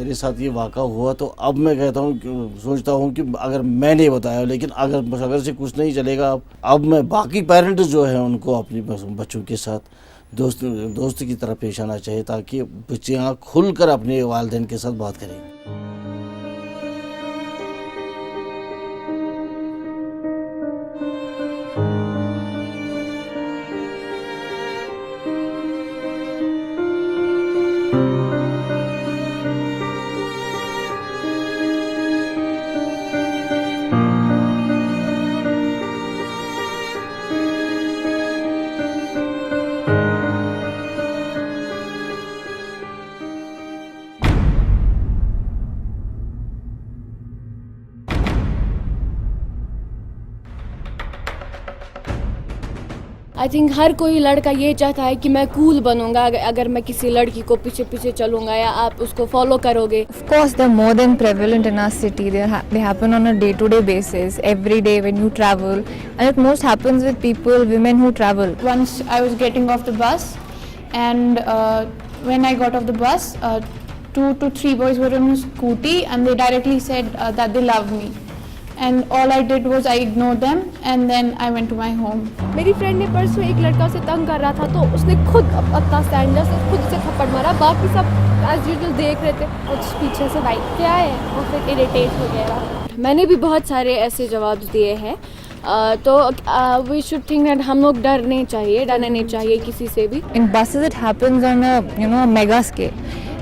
मेरे साथ ये वाक़ा हुआ तो अब मैं कहता हूँ, सोचता हूँ कि अगर मैंने बताया, लेकिन अगर से कुछ नहीं चलेगा, अब मैं बाकी पेरेंट्स जो हैं उनको अपनी बच्चों के साथ दोस्त की तरह पेश आना चाहिए, ताकि बच्चे यहाँ खुल कर अपने वालिदैन के साथ बात करें। आई थिंक हर कोई लड़का ये चाहता है कि मैं कूल बनूंगा अगर मैं किसी लड़की को पीछे पीछे चलूंगा या आप उसको फॉलो करोगे. Of course, they're more than prevalent in our city. They happen on a day-to-day basis, every day when you travel, and it most happens with women who travel. Once I was getting off the bus, and when I got off the bus, 2 to 3 boys were on a scooty, and they directly said that they love me. And all I did was I ignored them, and then I went to my home. मेरी friend ने परसों एक लड़का उसे तंग कर रहा था तो उसने खुद अपना स्टैंड से खुद उसे थप्पड़ मारा. बाकी सब एज यूजुअल देख रहे थे, कुछ पीछे से भाई क्या है वो फिर इरिटेट हो गया. मैंने भी बहुत सारे ऐसे जवाब दिए हैं. तो वी शुड थिंक दैट हम लोग डरना नहीं चाहिए किसी से भी. In buses it happens on a mega scale,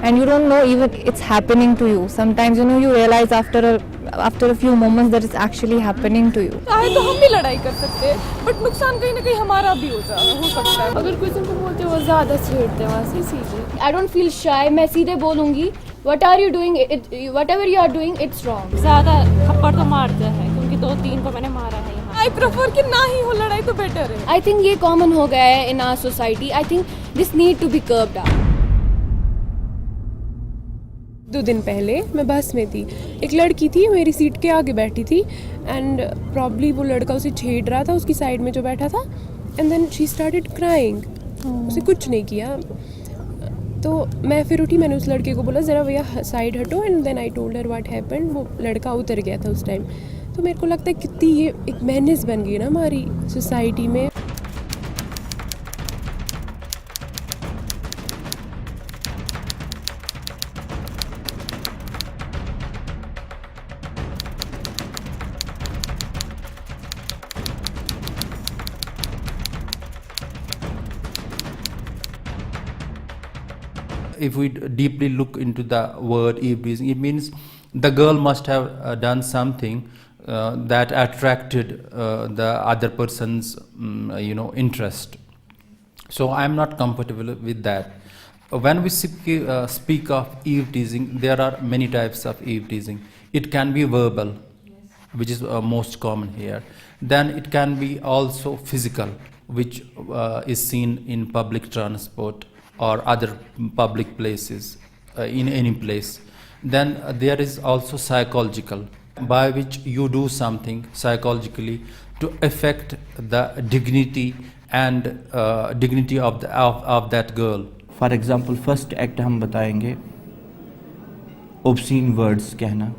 and you don't know even it's happening to you. Sometimes you realize after a few moments that it's actually happening to you. चाहे तो हम भी लड़ाई कर सकते हैं, बट नुकसान कहीं ना कहीं हमारा भी हो सकता है. अगर कोई तुमको बोलते वो ज़्यादा छेड़ते हैं वहाँ से सीधे. आई डोंट फील शाय, मैं सीधे बोलूँगी what are you doing, whatever you are doing it's wrong. ज़्यादा थप्पड़ तो मारते हैं क्योंकि 2-3 को मैंने मारा है. आई प्रेफर कि ना ही हो लड़ाई तो बेटर है. आई थिंक ये कॉमन हो गया है in our society. I think this need to be curbed up. 2 दिन पहले मैं बस में थी, एक लड़की थी मेरी सीट के आगे बैठी थी, एंड प्रॉब्ली वो लड़का उसे छेड़ रहा था उसकी साइड में जो बैठा था, and then she started crying. उसे कुछ नहीं किया. तो मैं फिर उठी, मैंने उस लड़के को बोला ज़रा भैया साइड हटो, and then I told her what happened. वो लड़का उतर गया था उस टाइम. तो मेरे को लगता है कितनी ये एक मैनेस बन गई ना हमारी सोसाइटी में. If we deeply look into the word eavesdropping, it means the girl must have done something that attracted the other person's interest. So I am not comfortable with that. When we speak of eve teasing, there are many types of eve teasing. It can be verbal, which is most common here. Then it can be also physical, which is seen in public transport or other public places, in any place. Then there is also psychological, by which you do something psychologically to affect the dignity and dignity of that girl. For example, first act हम बताएंगे obscene words कहना,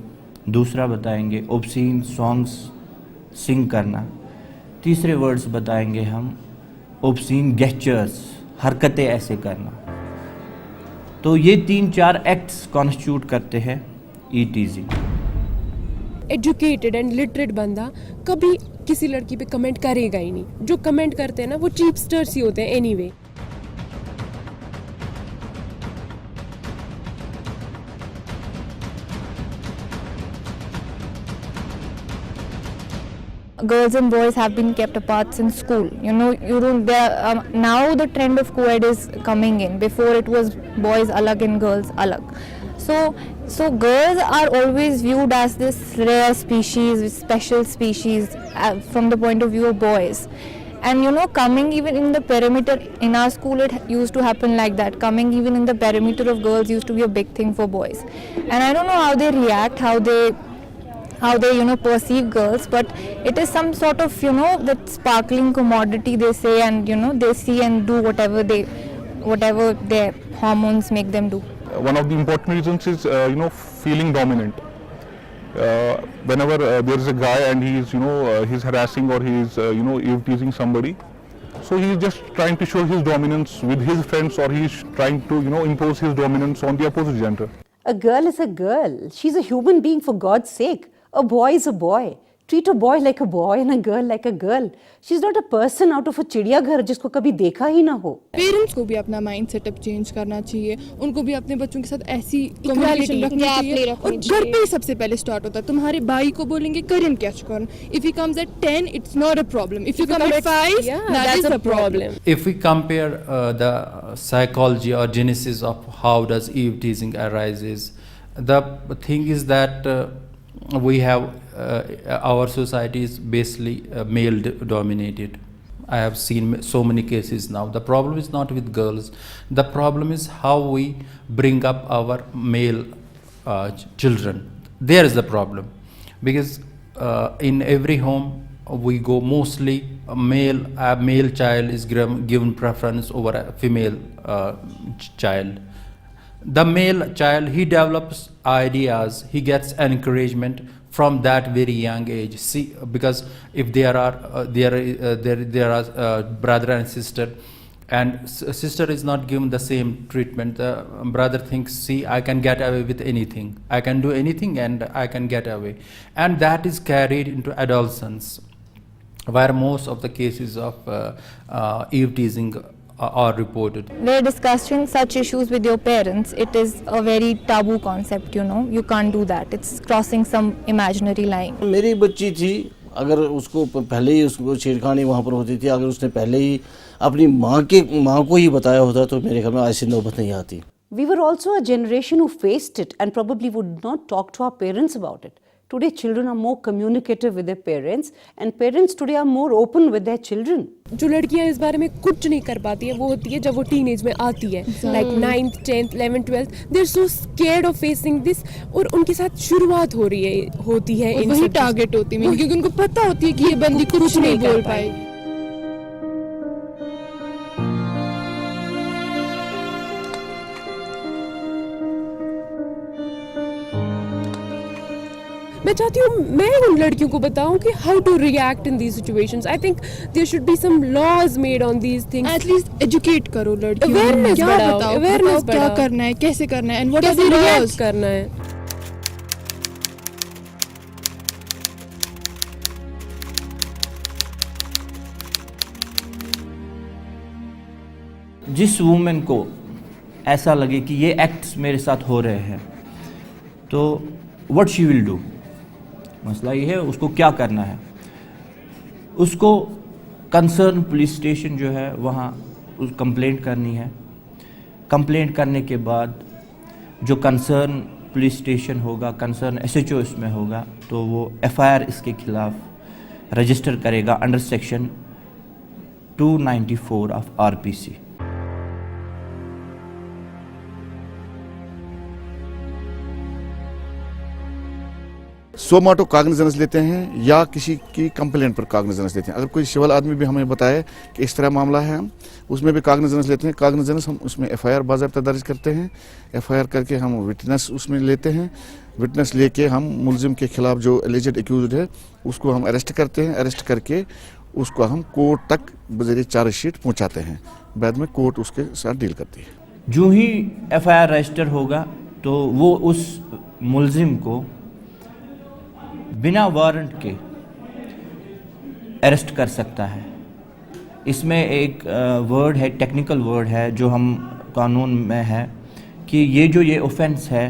दूसरा बताएंगे obscene songs sing करना, तीसरे words बताएंगे हम obscene gestures, हरकतें ऐसे करना. तो ये 3-4 एक्ट्स कॉन्स्टिट्यूट करते हैं ई टीजिंग. एजुकेटेड एंड लिटरेट बंदा कभी किसी लड़की पे कमेंट करेगा ही नहीं. जो कमेंट करते हैं ना वो चीपस्टर्स ही होते हैं anyway. Girls and boys have been kept apart since school. You don't. Now the trend of co-ed is coming in. Before it was boys alag and girls alag. So girls are always viewed as this rare species, special species from the point of view of boys. And coming even in the perimeter in our school, it used to happen like that. Coming even in the perimeter of girls used to be a big thing for boys. And I don't know how they react, how they perceive girls, but it is some sort of that sparkling commodity they say, and they see and do whatever their hormones make them do. one of the important reasons is feeling dominant. Whenever there is a guy and he is he's harassing or he is teasing somebody, so he is just trying to show his dominance with his friends, or he is trying to impose his dominance on the opposite gender. A girl is a girl. She's a human being, for God's sake. A boy is a boy. Treat a boy like a boy and a girl like a girl. She's not a person out of a चिड़ियाघर जिसको कभी देखा ही ना हो. Parents को भी अपना mind setup change करना चाहिए. उनको भी अपने बच्चों के साथ ऐसी कम्युनिकेशन रखनी चाहिए. और घर पे ही सबसे पहले स्टार्ट होता है. तुम्हारे भाई को बोलेंगे करियन कैच कर. If he comes at 10, it's not a problem. If you come at 5, that is a problem. If we compare the psychology or genesis of how does eve teasing arises, the thing is that we have our society is basically male dominated. I have seen so many cases now. The problem is not with girls. The problem is how we bring up our male children. There is the problem, because in every home we go, mostly a male child is given preference over a female child. The male child, he develops ideas, he gets encouragement from that very young age. See, because if there are brother and sister, and sister is not given the same treatment, the brother thinks, see, I can get away with anything, I can do anything and I can get away, and that is carried into adolescence, where most of the cases of eve teasing are reported. Where discussing such issues with your parents, it is a very taboo concept, you can't do that. It's crossing some imaginary line. मेरी बच्ची थी, अगर उसको पहले ही उसको छेड़खानी वहाँ पर होती थी, अगर उसने पहले ही अपनी माँ को ही बताया होता तो मेरे ख्याल में ऐसी नौबत नहीं आती. We were also a generation who faced it and probably would not talk to our parents about it. Today children are more communicative with their parents, and parents today are more open with their children. जो लड़कियां इस बारे में कुछ नहीं कर पाती है, वो होती है जब वो टीनेज में आती है, like 9th 10th 11th 12th, they are so scared of facing this, और उनके साथ शुरुआत होती है इन वही टारगेट होती है, क्योंकि उनको पता होती है कि ये बंदी कुछ नहीं बोल पाई. मैं चाहती हूँ मैं उन लड़कियों को बताऊँ कि how to react in these situations. I think there should be some laws made on these things. At least educate करो लड़कियों को. अवेयरनेस बढ़ाओ, अवेयरनेस क्या करना है, कैसे करना है, and what are the laws करना है. जिस वुमेन को ऐसा लगे कि ये एक्ट्स मेरे साथ हो रहे हैं, तो व्हाट शी विल डू. मसला ये है उसको क्या करना है. उसको कंसर्न पुलिस स्टेशन जो है वहाँ कंप्लेंट करनी है. कंप्लेंट करने के बाद जो कंसर्न पुलिस स्टेशन होगा, कंसर्न SHO इसमें होगा, तो वो FIR इसके खिलाफ रजिस्टर करेगा under section 294 of RPC. So motto cognizance लेते हैं या किसी की कंप्लेंट पर कॉग्निजेंस लेते हैं. अगर कोई सिविल आदमी भी हमें बताए कि इस तरह मामला है, हम उसमें भी कॉग्निजेंस लेते हैं. कॉग्निजेंस हम उसमें FIR बाज़ाब्ता दर्ज करते हैं. FIR करके हम विटनेस उसमें लेते हैं. विटनेस लेके हम मुलजिम के खिलाफ जो एलिजेड एक्यूज्ड है उसको हम अरेस्ट करते हैं. अरेस्ट करके उसको हम कोर्ट तक बज़रिए चार्जशीट पहुँचाते हैं. बाद में कोर्ट उसके साथ डील करती है. जो ही FIR रजिस्टर होगा तो वो उस मुलजिम को बिना वारंट के अरेस्ट कर सकता है. इसमें एक वर्ड है, टेक्निकल वर्ड है जो हम कानून में है कि ये ऑफेंस है,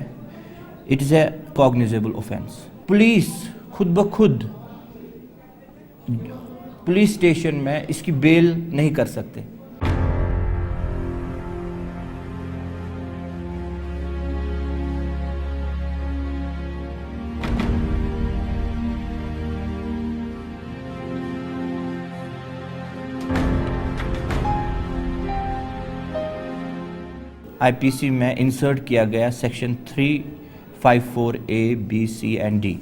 it is a cognizable offence. Police खुद ब खुद पुलिस स्टेशन में इसकी बेल नहीं कर सकते. IPC में इंसर्ट किया गया section 354A, B, C and D.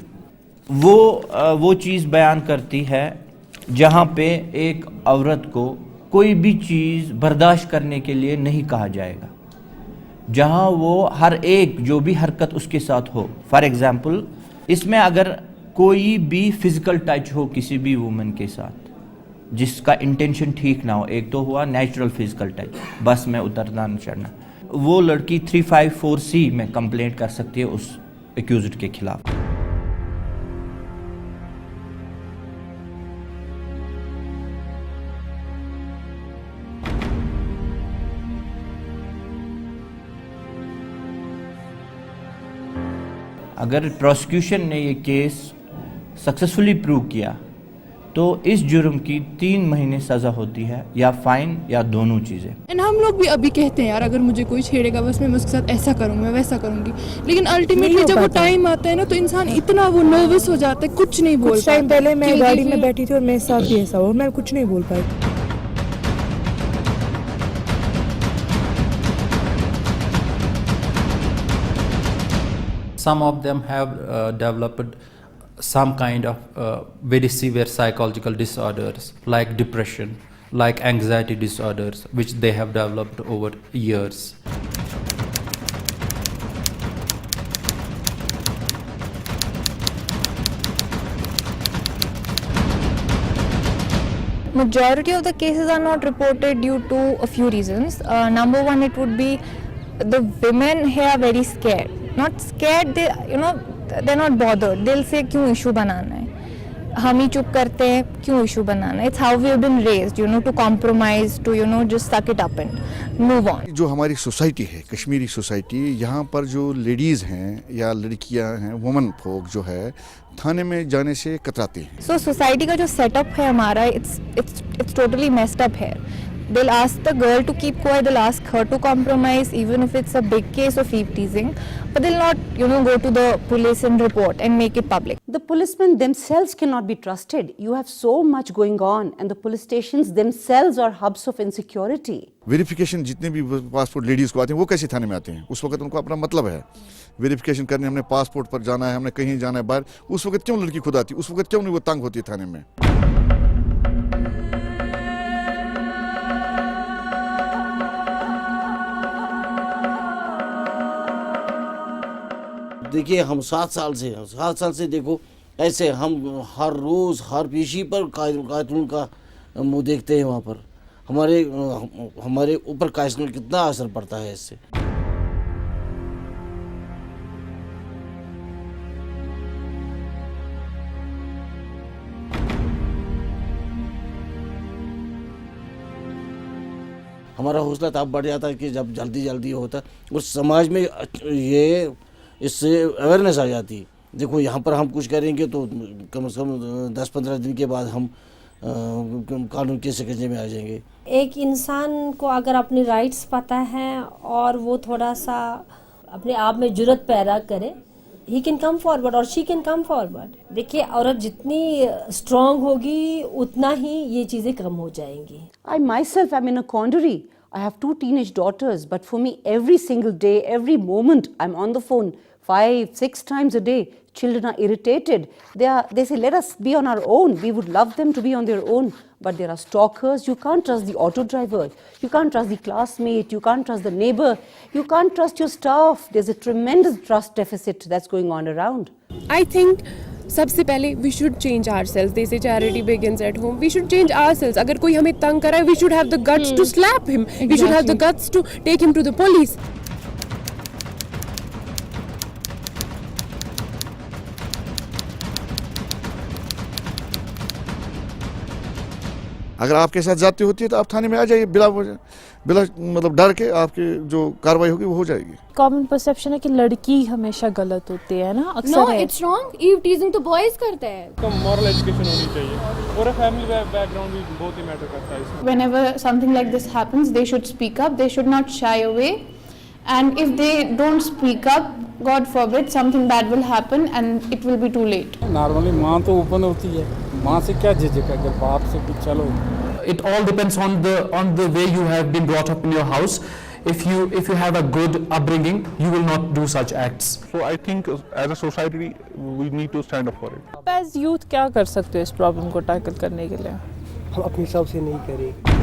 वो चीज़ बयान करती है जहाँ पे एक औरत को कोई भी चीज़ बर्दाश्त करने के लिए नहीं कहा जाएगा. जहाँ वो हर एक जो भी हरकत उसके साथ हो, फॉर एग्जांपल इसमें अगर कोई भी फिजिकल टच हो किसी भी वुमन के साथ जिसका इंटेंशन ठीक ना हो, एक तो हुआ नेचुरल फिजिकल टच, बस में उतरना न चढ़ना, वो लड़की 354C में कंप्लेंट कर सकती है उस एक्यूज्ड के खिलाफ। अगर प्रोसिक्यूशन ने ये केस सक्सेसफुली प्रूव किया तो इस जुर्म की 3 महीने सज़ा होती है, या फाइन या दोनों चीज़ें। एंड हम लोग भी अभी कहते हैं यार अगर मुझे कोई छेड़ेगा बस मैं उसके साथ ऐसा करूँगी, मैं वैसा करूँगी, लेकिन अल्टीमेटली जब वो टाइम आता है ना तो इंसान इतना वो नर्वस हो जाता है, कुछ नहीं बोल पाता। कुछ टाइम पहले मैं गाड़ी में बैठी थी और मेरे साथ भी ऐसा हुआ, मैं कुछ नहीं बोल पाई। Some of them have developed some kind of very severe psychological disorders like depression, like anxiety disorders, which they have developed over years. Majority of the cases are not reported due to a few reasons. Number one, it would be the women here are very scared. Not scared, they, they're not bothered. They'll say क्यों issue बनाना है, हम ही चुप करते हैं, क्यों issue बनाना है. It's how we have been raised, to compromise, to just suck it up and move on. जो हमारी सोसाइटी है, कश्मीरी सोसाइटी, यहाँ पर जो लेडीज़ हैं या लड़कियाँ हैं, वुमन फोक जो है, थाने में जाने से कतराती हैं। So society का जो setup है हमारा, it's totally messed up here. They'll ask the girl to keep quiet, they'll ask her to compromise even if it's a big case of eve teasing, but they'll not, go to the police and report and make it public. The policemen themselves cannot be trusted. You have so much going on and the police stations themselves are hubs of insecurity. Verification जितने भी passport ladies को आते हैं वो कैसे थाने में आते हैं? उस वक्त उनको अपना मतलब है वेरिफिकेशन करने, हमने पासपोर्ट पर जाना है, हमने कहीं जाना है बाहर, उस वक्त क्यों लड़की खुद आती है? उस वक्त क्यों नहीं वो तंग होती है थाने में? देखिए हम 7 साल से देखो ऐसे हम हर रोज़ हर पेशी पर कानून का मुंह देखते हैं। वहाँ पर हमारे ऊपर कानून कितना असर पड़ता है इससे। हमारा हौसला तब बढ़ जाता है कि जब जल्दी होता है और समाज में ये इससे अवेयरनेस आ जाती है। देखो यहाँ पर हम कुछ करेंगे तो कम से कम 10-15 दिन के बाद हम कानून के शिकंजे में आ जाएंगे। एक इंसान को अगर अपनी राइट्स पता है और वो थोड़ा सा अपने आप में जुर्रत पैदा करे, he can come forward और she can come forward। देखिए औरत जितनी स्ट्रांग होगी उतना ही ये चीज़ें कम हो जाएंगी। I myself am in a quandary. I have 2 teenage daughters, but for me every single day, every moment I'm on the phone 5-6 times a day. Children are irritated. They say, let us be on our own. We would love them to be on their own. But there are stalkers. You can't trust the auto driver. You can't trust the classmate. You can't trust the neighbor. You can't trust your staff. There's a tremendous trust deficit that's going on around. I think सबसे पहले we should change ourselves. They say charity begins at home. We should change ourselves. अगर कोई हमें तंग कर रहा है, we should have the guts to slap him. We should have the guts to take him to the police. अगर आपके साथ जाती होती है तो आप थाने में आ जाइए, बिला मतलब डर के, आपकी जो कार्रवाई होगी वो हो जाएगी। कॉमन परसेप्शन है कि लड़की हमेशा गलत होती है ना, अक्सर No, it's wrong. Eve teasing तो boys करते हैं। तो मॉरल एजुकेशन होनी चाहिए और फैमिली बैकग्राउंड भी बहुत ही मैटर करता है इसमें। Whenever something like this happens, they should speak up. They should not shy away. And if they don't speak up, God forbid, something bad will happen and it will be too late. Normally माँ तो open होती है, माँ से क्या झिझक है, अगर बाप से कुछ चलो। It all depends on the way you have been brought up in your house. If you have a good upbringing, you will not do such acts. So I think as a society we need to stand up for it. As youth क्या कर सकते हो इस problem को tackle करने के लिए? हम अपने हिसाब से नहीं करें।